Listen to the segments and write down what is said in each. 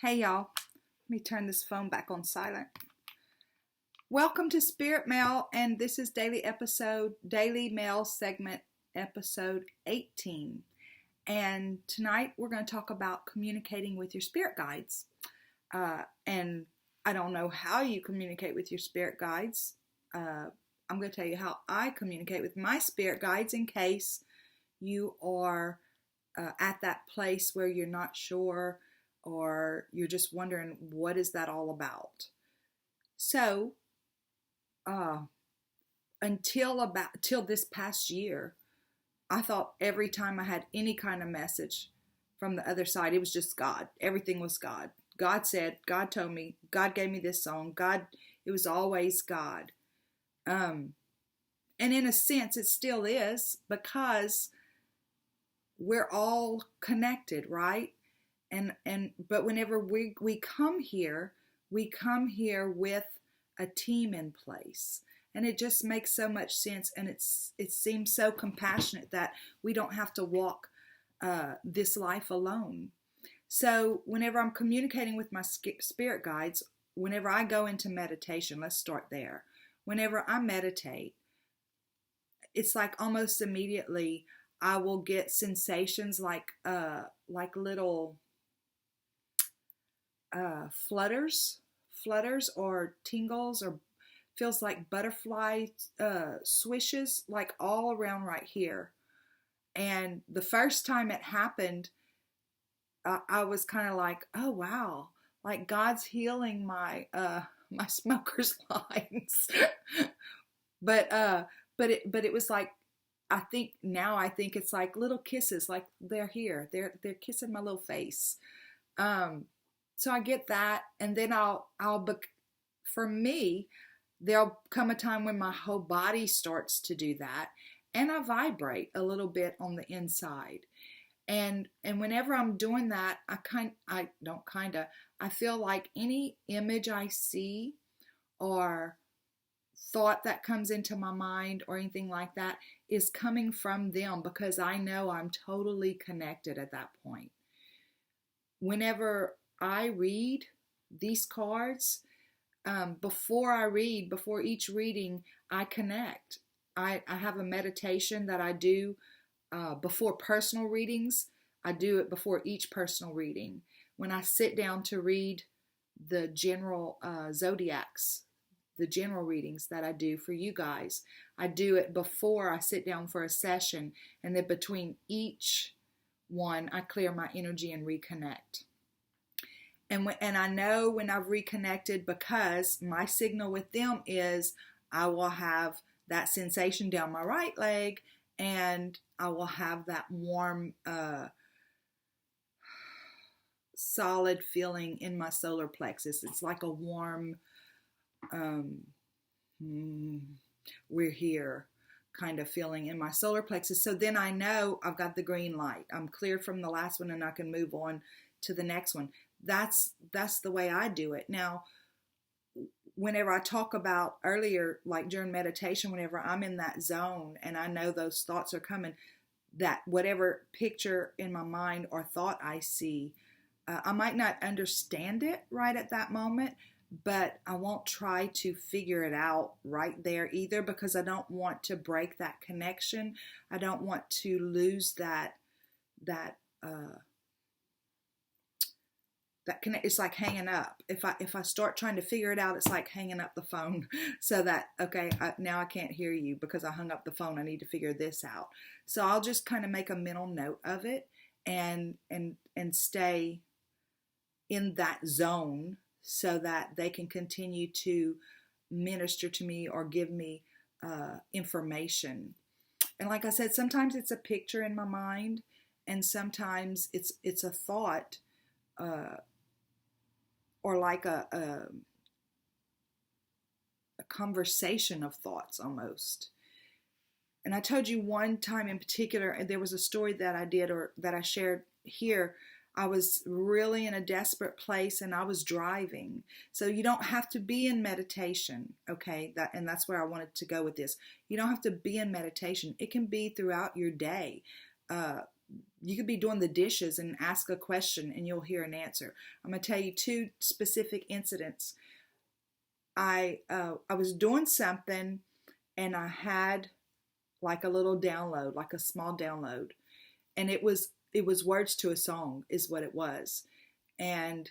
Hey y'all, let me turn this phone back on silent. Welcome to Spirit Mail, and this is Daily Mail segment episode 18. And tonight we're going to talk about communicating with your spirit guides. And I don't know how you communicate with your spirit guides. I'm going to tell you how I communicate with my spirit guides in case you are at that place where you're not sure or you're just wondering, what is that all about? So, till this past year, I thought every time I had any kind of message from the other side, it was just God. Everything was God. God said, God told me, God gave me this song. God, it was always God. And in a sense, it still is, because we're all connected, right? But whenever we come here, with a team in place, and it just makes so much sense, and it seems so compassionate that we don't have to walk this life alone. So whenever I'm communicating with my spirit guides, whenever I go into meditation, let's start there. Whenever I meditate, it's like almost immediately I will get sensations like little flutters or tingles, or feels like butterfly swishes, like all around right here. And the first time it happened, I was kind of like, oh wow, like God's healing my my smoker's lines. but it was like, I think it's like little kisses, like they're here, they're kissing my little face. So I get that, and then for me, there'll come a time when my whole body starts to do that, and I vibrate a little bit on the inside. And whenever I'm doing that, I feel like any image I see or thought that comes into my mind or anything like that is coming from them, because I know I'm totally connected at that point. Whenever I read these cards, before each reading, I connect. I have a meditation that I do before personal readings. I do it before each personal reading. When I sit down to read the general zodiacs, the general readings that I do for you guys, I do it before I sit down for a session, and then between each one, I clear my energy and reconnect. And I know when I've reconnected, because my signal with them is I will have that sensation down my right leg, and I will have that warm, solid feeling in my solar plexus. It's like a warm, we're here kind of feeling in my solar plexus. So then I know I've got the green light. I'm cleared from the last one, and I can move on to the next one. That's the way I do it. Now, whenever I talk about earlier, like during meditation, whenever I'm in that zone and I know those thoughts are coming, that whatever picture in my mind or thought I see, I might not understand it right at that moment, but I won't try to figure it out right there either, because I don't want to break that connection. I don't want to lose that it's like hanging up. If I start trying to figure it out, it's like hanging up the phone, so that, okay, now I can't hear you because I hung up the phone. I need to figure this out. So I'll just kind of make a mental note of it and stay in that zone, so that they can continue to minister to me or give me information. And like I said, sometimes it's a picture in my mind, and sometimes it's a thought, or like a conversation of thoughts almost. And I told you one time in particular, and there was a story that I did, or that I shared here. I was really in a desperate place, and I was driving. So you don't have to be in meditation, okay? That's where I wanted to go with this. You don't have to be in meditation. It can be throughout your day. you could be doing the dishes and ask a question and you'll hear an answer. I'm going to tell you two specific incidents. I was doing something and I had like a little download, like a small download, and it was words to a song is what it was. And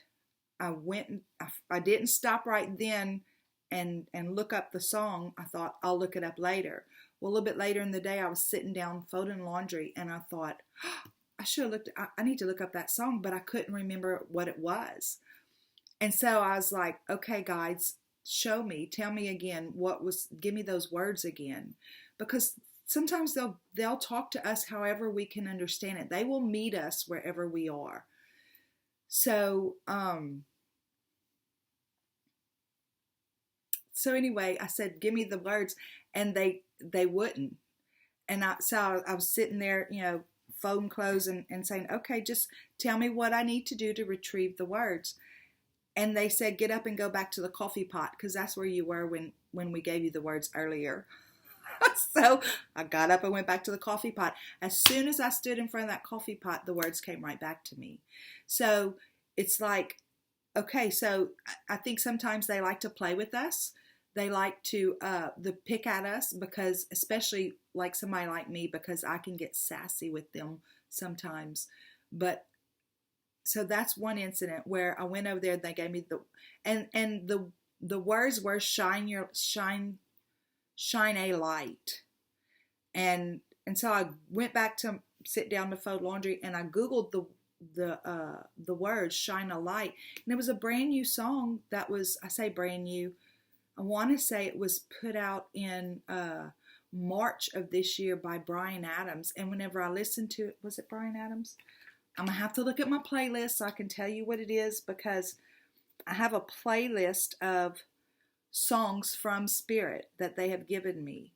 I didn't stop right then and look up the song. I thought I'll look it up later. Well, a little bit later in the day, I was sitting down folding laundry, and I thought, oh, I should have looked. I need to look up that song, but I couldn't remember what it was. And so I was like, okay, guys, show me, tell me again give me those words again, because sometimes they'll talk to us however we can understand it. They will meet us wherever we are. So anyway, I said, give me the words, and they wouldn't. And I was sitting there, folding clothes and saying, okay, just tell me what I need to do to retrieve the words. And they said, get up and go back to the coffee pot, because that's where you were when we gave you the words earlier. So I got up and went back to the coffee pot. As soon as I stood in front of that coffee pot, the words came right back to me. So it's like, okay, so I think sometimes they like to play with us. They like to pick at us, because especially like somebody like me, because I can get sassy with them sometimes. But so that's one incident where I went over there and they gave me the words were shine a light. And so I went back to sit down to fold laundry, and I Googled the words shine a light, and it was a brand new song that was, I say brand new, I want to say it was put out in March of this year by Bryan Adams. And whenever I listened to it, was it Bryan Adams? I'm going to have to look at my playlist so I can tell you what it is, because I have a playlist of songs from Spirit that they have given me.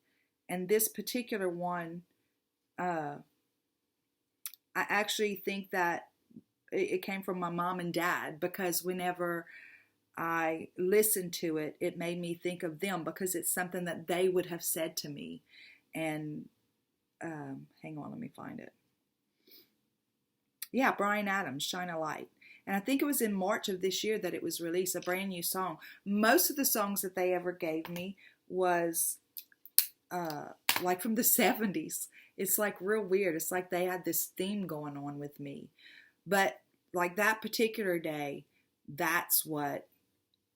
And this particular one, I actually think that it came from my mom and dad, because whenever I listened to it, it made me think of them, because it's something that they would have said to me. And hang on, let me find it. Yeah, Bryan Adams, Shine a Light. And I think it was in March of this year that it was released, a brand new song. Most of the songs that they ever gave me was like from the 70s. It's like real weird. It's like they had this theme going on with me. But like that particular day, that's what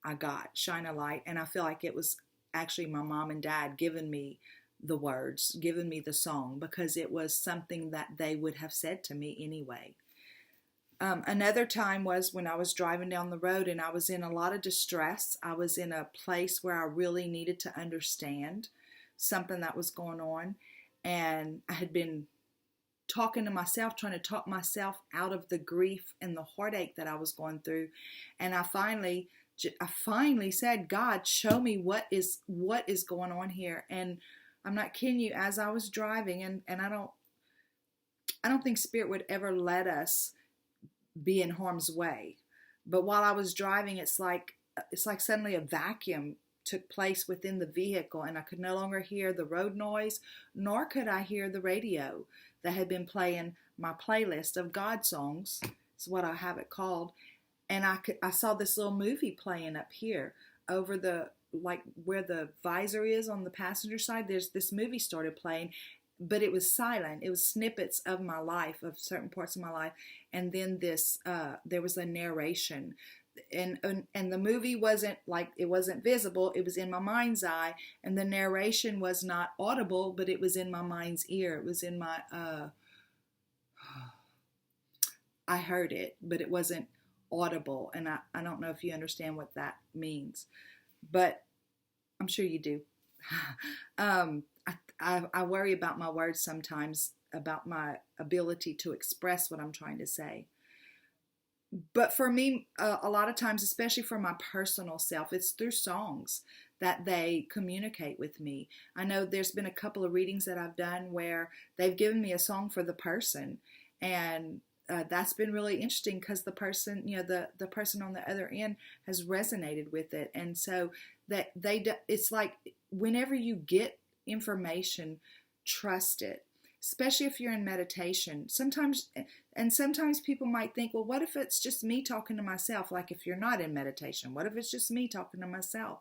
I got, Shine a Light. And I feel like it was actually my mom and dad giving me the words, giving me the song, because it was something that they would have said to me anyway. Another time was when I was driving down the road and I was in a lot of distress. I was in a place where I really needed to understand something that was going on. And I had been talking to myself, trying to talk myself out of the grief and the heartache that I was going through. And I finally said, God, show me what is going on here. And I'm not kidding you, as I was driving, and I don't think Spirit would ever let us be in harm's way. But while I was driving, it's like suddenly a vacuum took place within the vehicle, and I could no longer hear the road noise, nor could I hear the radio that had been playing my playlist of God songs. Is what I have it called. And I saw this little movie playing up here over the, like where the visor is on the passenger side. There's this movie started playing, but it was silent. It was snippets of my life, of certain parts of my life. And then there was a narration. And the movie wasn't visible. It was in my mind's eye. And the narration was not audible, but it was in my mind's ear. It was in my, I heard it, but it wasn't audible. And I don't know if you understand what that means, but I'm sure you do. I worry about my words sometimes, about my ability to express what I'm trying to say. But for me, a lot of times, especially for my personal self, it's through songs that they communicate with me. I know there's been a couple of readings that I've done where they've given me a song for the person, and that's been really interesting, because the person, the person on the other end has resonated with it. And so it's like whenever you get information, trust it. especially if you're in meditation. Sometimes people might think, well, what if it's just me talking to myself? Like if you're not in meditation, what if it's just me talking to myself?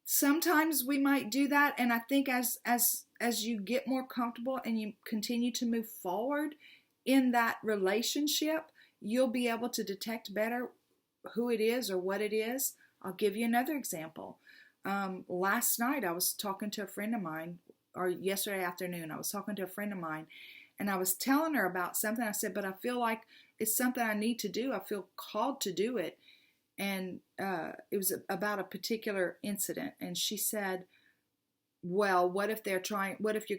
Sometimes we might do that, and I think as you get more comfortable and you continue to move forward in that relationship, you'll be able to detect better who it is or what it is. I'll give you another example. Last night I was talking to a friend of mine, or yesterday afternoon I was talking to a friend of mine, and I was telling her about something. I said, but I feel like it's something I need to do. I feel called to do it. And it was about a particular incident. And she said, well, what if your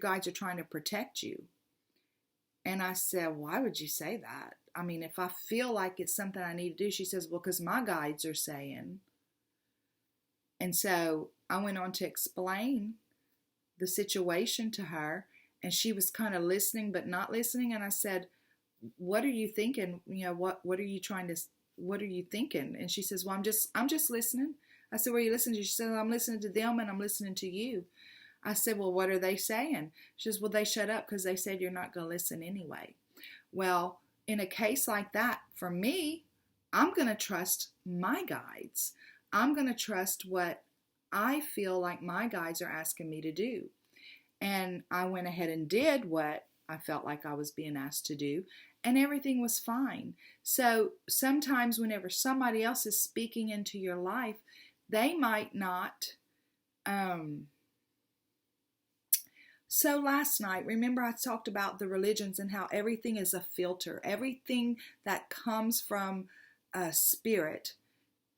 guides are trying to protect you? And I said, why would you say that? I mean, if I feel like it's something I need to do. She says, well, because my guides are saying. And so I went on to explain the situation to her, and she was kind of listening but not listening. And I said, what are you thinking? What are you thinking? And she says, well, I'm just listening. I said, what are you listening to? She said, I'm listening to them and I'm listening to you. I said, well, what are they saying? She says, well, they shut up because they said you're not going to listen anyway. Well, in a case like that, for me, I'm going to trust my guides. I'm going to trust what I feel like my guides are asking me to do. And I went ahead and did what I felt like I was being asked to do, and everything was fine. So sometimes whenever somebody else is speaking into your life, they might not. So last night, remember I talked about the religions and how everything is a filter. Everything that comes from a spirit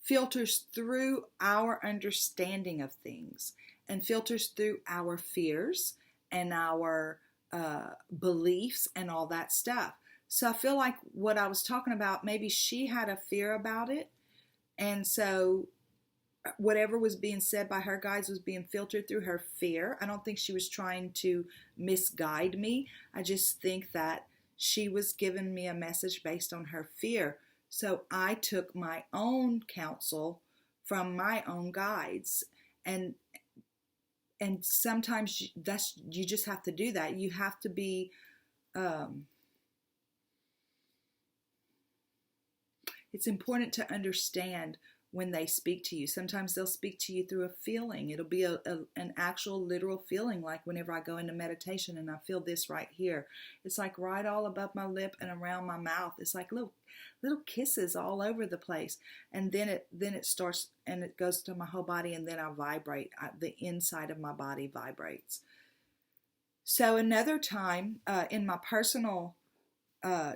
filters through our understanding of things and filters through our fears and our beliefs and all that stuff. So I feel like what I was talking about, maybe she had a fear about it. And so whatever was being said by her guides was being filtered through her fear. I don't think she was trying to misguide me. I just think that she was giving me a message based on her fear. So I took my own counsel from my own guides. And sometimes you just have to do that. You have to be it's important to understand when they speak to you. Sometimes they'll speak to you through a feeling. It'll be an actual literal feeling, like whenever I go into meditation and I feel this right here. It's like right all above my lip and around my mouth. It's like little kisses all over the place. And then it starts and it goes to my whole body, and then I vibrate. The inside of my body vibrates. So another time in my personal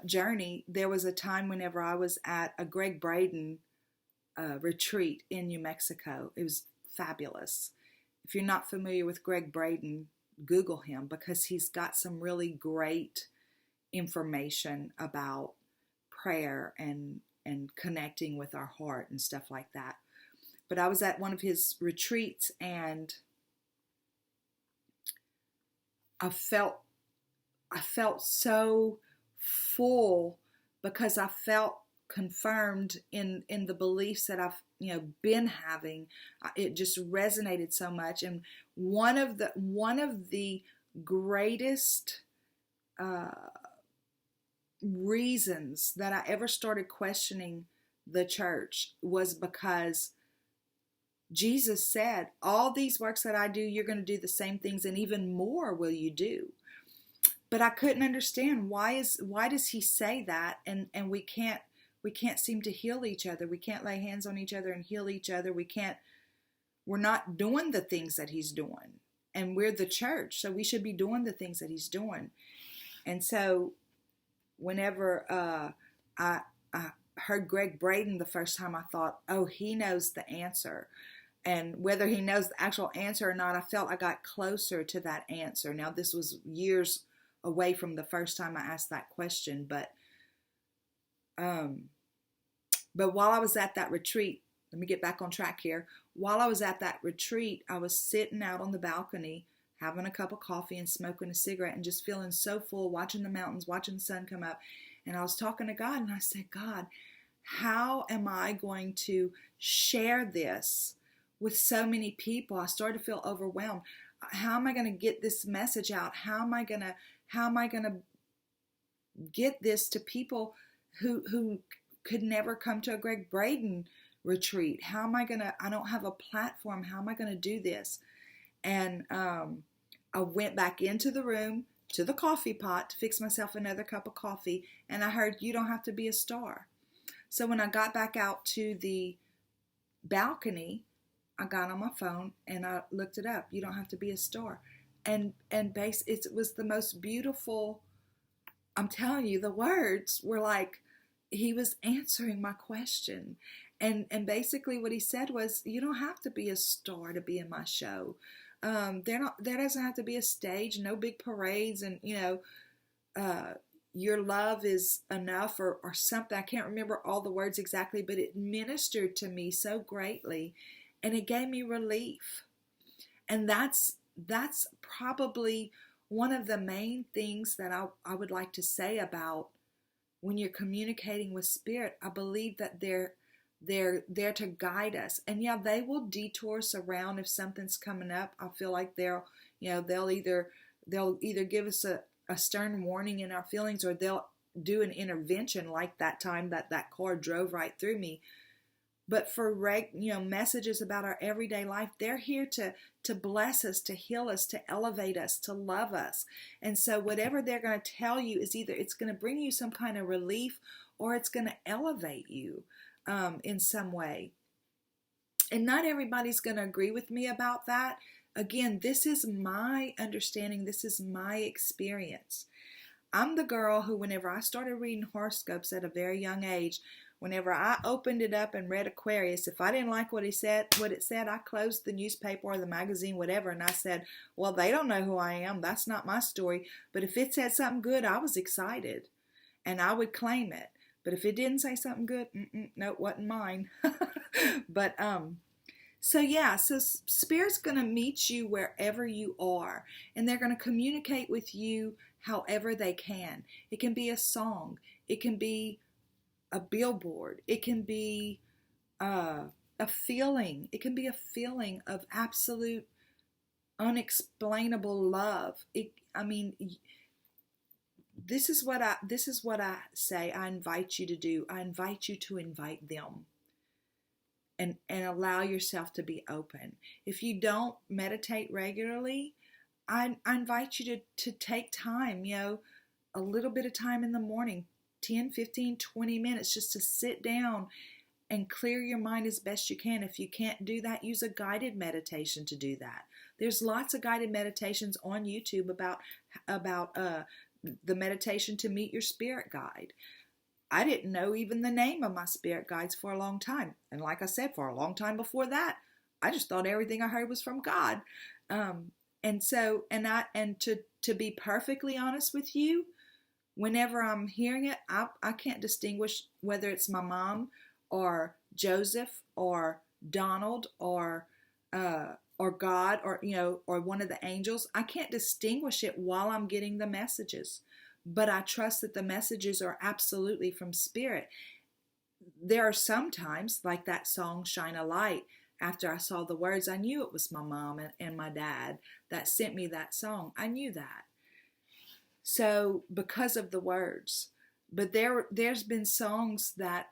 journey, there was a time whenever I was at a Greg Braden retreat in New Mexico. It was fabulous. If you're not familiar with Greg Braden, Google him, because he's got some really great information about prayer and connecting with our heart and stuff like that. But I was at one of his retreats, and I felt so full because I felt confirmed in the beliefs that I've been having. It just resonated so much. And one of the greatest reasons that I ever started questioning the church was because Jesus said, all these works that I do, you're going to do the same things, and even more will you do. But I couldn't understand why does he say that, and we can't seem to heal each other. We can't lay hands on each other and heal each other. We're not doing the things that he's doing. And we're the church, so we should be doing the things that he's doing. And so whenever I heard Greg Braden the first time, I thought, oh, he knows the answer. And whether he knows the actual answer or not, I felt I got closer to that answer. Now, this was years away from the first time I asked that question, but while I was at that retreat, let me get back on track here. While I was at that retreat, I was sitting out on the balcony, having a cup of coffee and smoking a cigarette and just feeling so full, watching the mountains, watching the sun come up. And I was talking to God, and I said, God, how am I going to share this with so many people? I started to feel overwhelmed. How am I going to get this message out? How am I going to get this to people who could never come to a Greg Braden retreat? How am I going to, I don't have a platform. How am I going to do this? And I went back into the room to the coffee pot to fix myself another cup of coffee. And I heard, you don't have to be a star. So when I got back out to the balcony, I got on my phone and I looked it up. You don't have to be a star. And it was the most beautiful, I'm telling you, the words were like, he was answering my question. And basically what he said was, you don't have to be a star to be in my show. There doesn't have to be a stage, no big parades, and your love is enough or something. I can't remember all the words exactly, but it ministered to me so greatly, and it gave me relief. And that's probably one of the main things that I would like to say about when you're communicating with Spirit. I believe that they're there to guide us. And yeah, they will detour us around if something's coming up. I feel like they'll either give us a stern warning in our feelings, or they'll do an intervention like that time that car drove right through me. But for messages about our everyday life, they're here to bless us, to heal us, to elevate us, to love us. And so whatever they're going to tell you is either it's going to bring you some kind of relief, or it's going to elevate you in some way. And not everybody's going to agree with me about that. Again, this is my understanding. This is my experience. I'm the girl who, whenever I started reading horoscopes at a very young age, whenever I opened it up and read Aquarius, if I didn't like what it said, I closed the newspaper or the magazine, whatever, and I said, well, they don't know who I am. That's not my story. But if it said something good, I was excited, and I would claim it. But if it didn't say something good, no, it wasn't mine. But so Spirit's going to meet you wherever you are, and they're going to communicate with you however they can. It can be a song. It can be a billboard. It can be a feeling. It can be a feeling of absolute, unexplainable love. This is what I say I invite you to do. I invite you to invite them. And allow yourself to be open. If you don't meditate regularly, I invite you to take time, a little bit of time in the morning, 10, 15, 20 minutes, just to sit down and clear your mind as best you can. If you can't do that, use a guided meditation to do that. There's lots of guided meditations on YouTube about the meditation to meet your spirit guide. I didn't know even the name of my spirit guides for a long time. And like I said, for a long time before that, I just thought everything I heard was from God. And to be perfectly honest with you, whenever I'm hearing it, I can't distinguish whether it's my mom or Joseph or Donald or God or one of the angels. I can't distinguish it while I'm getting the messages. But I trust that the messages are absolutely from Spirit. There are some times, like that song, Shine a Light, after I saw the words, I knew it was my mom and my dad that sent me that song. I knew that. So, because of the words. But there's been songs that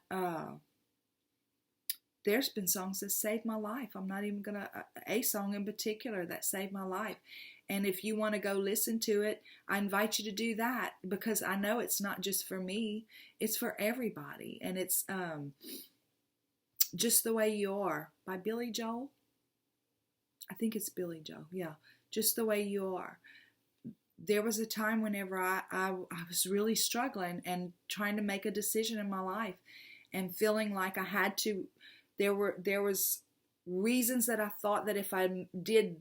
saved my life. I'm not even going to, a song in particular that saved my life. And if you want to go listen to it, I invite you to do that, because I know it's not just for me, it's for everybody. And it's Just the Way You Are by Billy Joel. I think it's Billy Joel. Yeah, Just the Way You Are. There was a time whenever I was really struggling and trying to make a decision in my life and feeling like I had to. There was reasons that I thought that if I did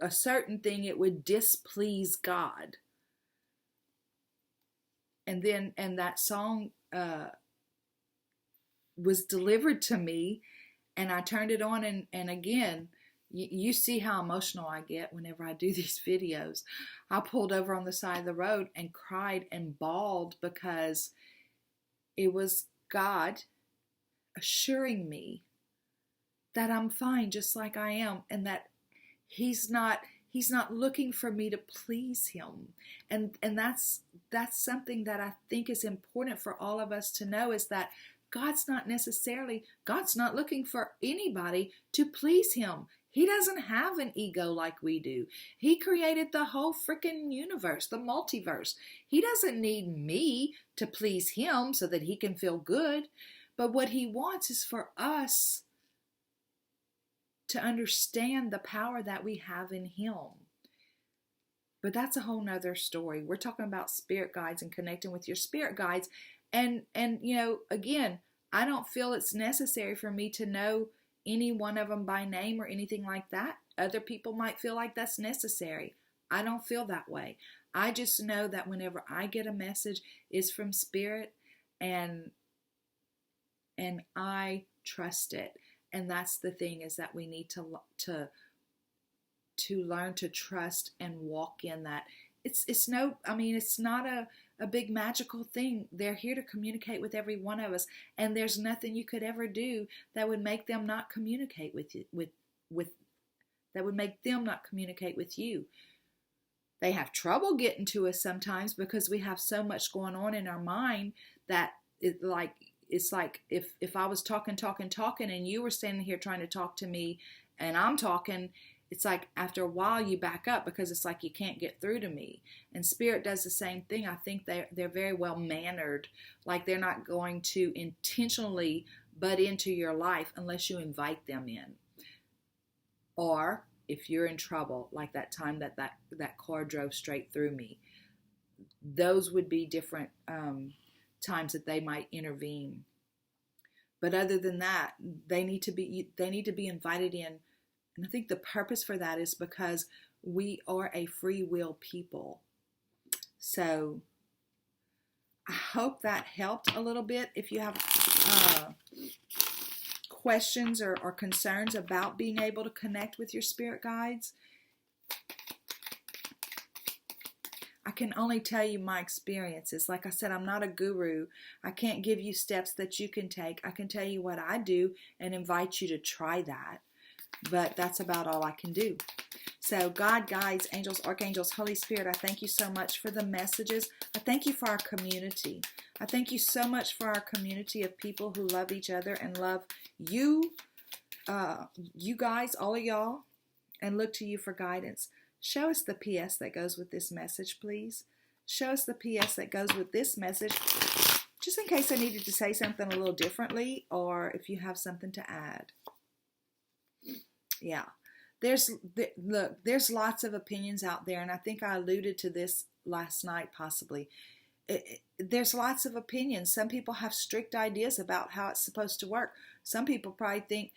a certain thing, it would displease God. And that song was delivered to me, and I turned it on, and again, you see how emotional I get whenever I do these videos. I pulled over on the side of the road and cried and bawled, because it was God assuring me that I'm fine just like I am, and that He's not He's not looking for me to please him. And that's something that I think is important for all of us to know, is that God's not looking for anybody to please him. He doesn't have an ego like we do. He created the whole freaking universe, the multiverse. He doesn't need me to please him so that he can feel good. But what he wants is for us to understand the power that we have in him. But that's a whole nother story. We're talking about spirit guides and connecting with your spirit guides. And again, I don't feel it's necessary for me to know any one of them by name or anything like that. Other people might feel like that's necessary. I don't feel that way. I just know that whenever I get a message, it's from spirit, and I trust it. And that's the thing, is that we need to learn to trust and walk in that. It's not a big magical thing. They're here to communicate with every one of us, and there's nothing you could ever do that would make them not communicate with you. That would make them not communicate with you. They have trouble getting to us sometimes because we have so much going on in our mind that it's like if I was talking and you were standing here trying to talk to me and I'm talking, it's like after a while you back up because it's like you can't get through to me. And spirit does the same thing. I think they're very well mannered. Like they're not going to intentionally butt into your life unless you invite them in. Or if you're in trouble, like that time that car drove straight through me, those would be different times that they might intervene. But other than that, they need to be invited in. And I think the purpose for that is because we are a free will people. So I hope that helped a little bit. If you have questions or concerns about being able to connect with your spirit guides, I can only tell you my experiences. Like I said, I'm not a guru. I can't give you steps that you can take. I can tell you what I do and invite you to try that. But that's about all I can do. So God, guides, angels, archangels, Holy Spirit, I thank you so much for the messages. I thank you for our community. I thank you so much for our community of people who love each other and love you, you guys, all of y'all, and look to you for guidance. Show us the PS that goes with this message, please. Show us the PS that goes with this message, just in case I needed to say something a little differently, or if you have something to add. Yeah, there's lots of opinions out there, and I think I alluded to this last night possibly. There's lots of opinions. Some people have strict ideas about how it's supposed to work. Some people probably think,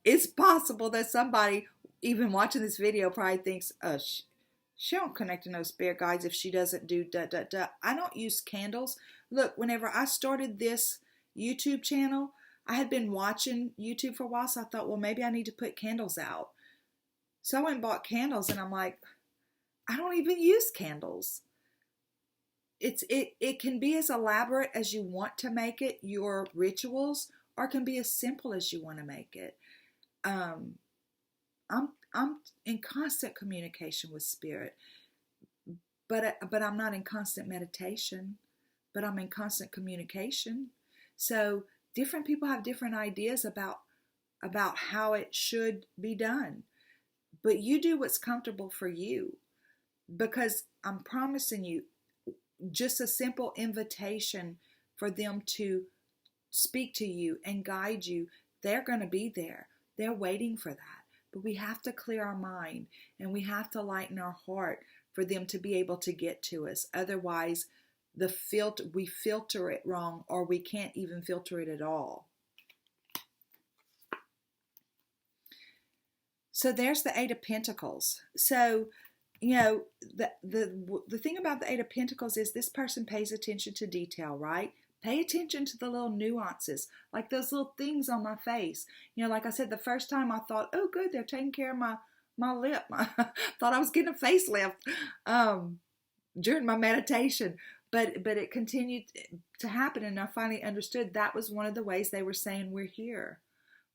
it's possible that somebody even watching this video probably thinks, she don't connect to no spirit guides if she doesn't do da. I don't use candles. Look, whenever I started this YouTube channel, I had been watching YouTube for a while, so I thought, well, maybe I need to put candles out. So I went and bought candles, and I'm like, I don't even use candles. It can be as elaborate as you want to make it, your rituals, or it can be as simple as you want to make it. I'm in constant communication with spirit, but I'm not in constant meditation, but I'm in constant communication. So different people have different ideas about how it should be done. But you do what's comfortable for you, because I'm promising you, just a simple invitation for them to speak to you and guide you, they're going to be there. They're waiting for that. But we have to clear our mind and we have to lighten our heart for them to be able to get to us. Otherwise, we filter it wrong, or we can't even filter it at all. So there's the Eight of Pentacles. So, the thing about the Eight of Pentacles is this person pays attention to detail, right? Pay attention to the little nuances, like those little things on my face. Like I said, the first time I thought, oh, good, they're taking care of my lip. I thought I was getting a facelift during my meditation. But it continued to happen, and I finally understood that was one of the ways they were saying we're here.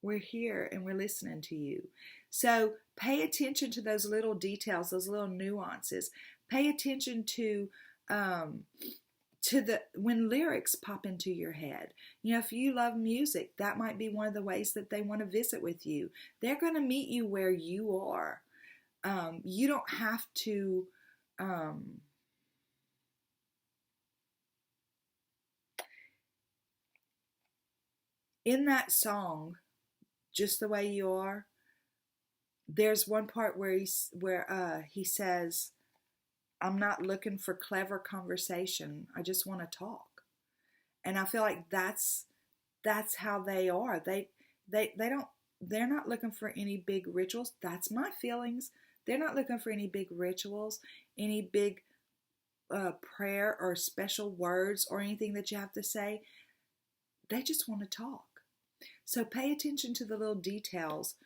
we're here and we're listening to you. So pay attention to those little details, those little nuances. Pay attention to the when lyrics pop into your head. If you love music, that might be one of the ways that they want to visit with you. They're going to meet you where you are. You don't have to in that song, Just the Way You Are, there's one part where he says, I'm not looking for clever conversation. I just want to talk. And I feel like that's how they are. They're not looking for any big rituals. That's my feelings. They're not looking for any big rituals, any big prayer or special words or anything that you have to say. They just want to talk. So pay attention to the little details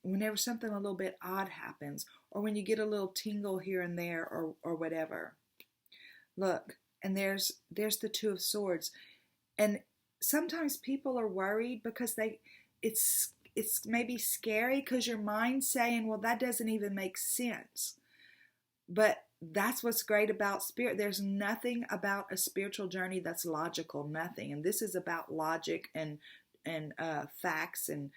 whenever something a little bit odd happens, or when you get a little tingle here and there, or whatever. Look, and there's the Two of Swords. And sometimes people are worried because it's maybe scary because your mind's saying, well, that doesn't even make sense. But that's what's great about spirit. There's nothing about a spiritual journey that's logical, nothing. And this is about logic and facts and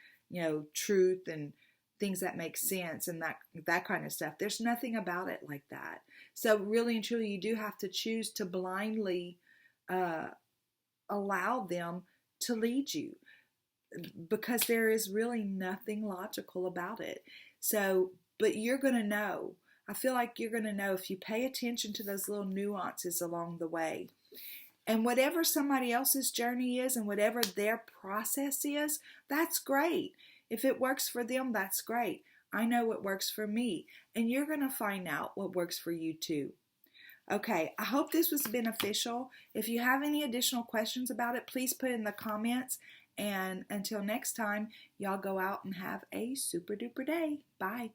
truth and things that make sense and that kind of stuff. There's nothing about it like that. So really and truly, you do have to choose to blindly allow them to lead you, because there is really nothing logical about it. So, but you're going to know. I feel like you're going to know if you pay attention to those little nuances along the way. And whatever somebody else's journey is and whatever their process is, that's great. If it works for them, that's great. I know what works for me. And you're going to find out what works for you too. Okay, I hope this was beneficial. If you have any additional questions about it, please put in the comments. And until next time, y'all go out and have a super duper day. Bye.